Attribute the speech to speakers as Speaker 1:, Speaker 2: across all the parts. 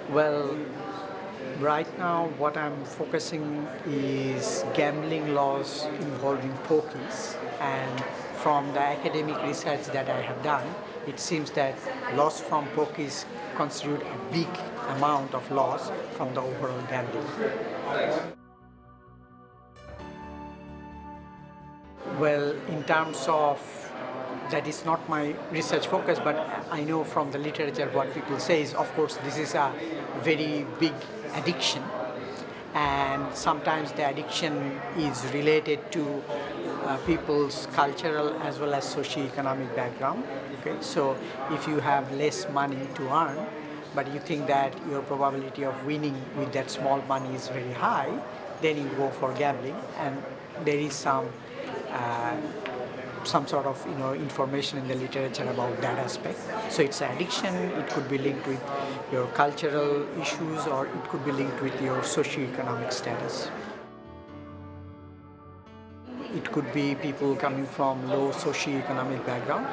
Speaker 1: Well, right now what I'm focusing is gambling laws involving pokies, and from the academic research that I have done, it seems that loss from pokies constitute a big amount of loss from the overall gambling. Well, in terms of that is not my research focus, but I know from the literature what people say is, of course, this is a very big addiction, and sometimes the addiction is related to people's cultural as well as socio-economic background. Okay, so if you have less money to earn, but you think that your probability of winning with that small money is very high, then you go for gambling, and there is uh, some sort of information in the literature about that aspect. So it's an addiction. It could be linked with your cultural issues, or it could be linked with your socio-economic status. It could be people coming from low socio-economic background,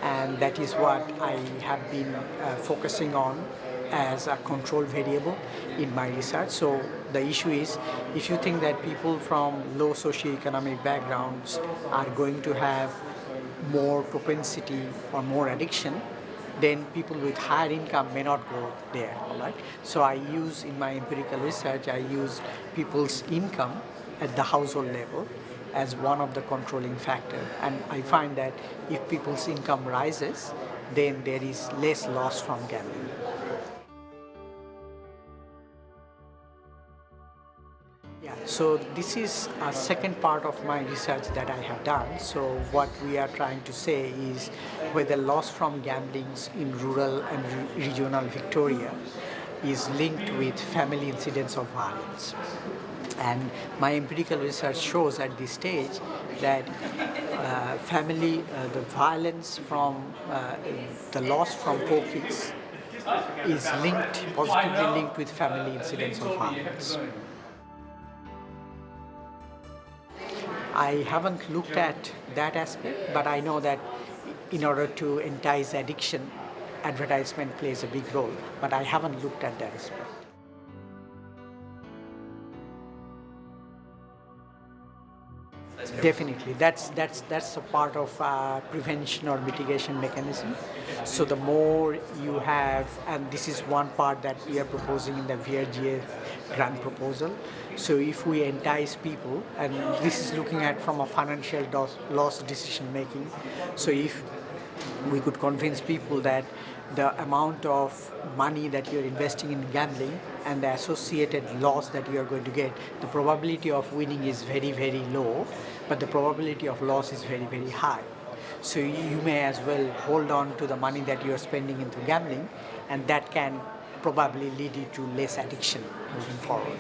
Speaker 1: and that is what I have been focusing on as a control variable in my research. So the issue is, if you think that people from low socio-economic backgrounds are going to have more propensity or more addiction, then people with higher income may not go there, right? So I use, in my empirical research, I use people's income at the household level as one of the controlling factor, and I find that if people's income rises, then there is less loss from gambling. Yeah, so this is a second part of my research that I have done. So what we are trying to say is whether loss from gambling in rural and regional Victoria is linked with family incidents of violence. And my empirical research shows at this stage that the violence from the loss from pokies is positively linked with family incidents of violence. I haven't looked at that aspect, but I know that in order to entice addiction, advertisement plays a big role, but I haven't looked at that aspect. Definitely, that's a part of prevention or mitigation mechanism. So the more you have, and this is one part that we are proposing in the VRGF grant proposal. So if we entice people, and this is looking at from a financial loss decision making. So if we could convince people that the amount of money that you're investing in gambling and the associated loss that you're going to get, the probability of winning is very, very low, but the probability of loss is very, very high. So you may as well hold on to the money that you're spending into gambling, and that can probably lead you to less addiction moving forward.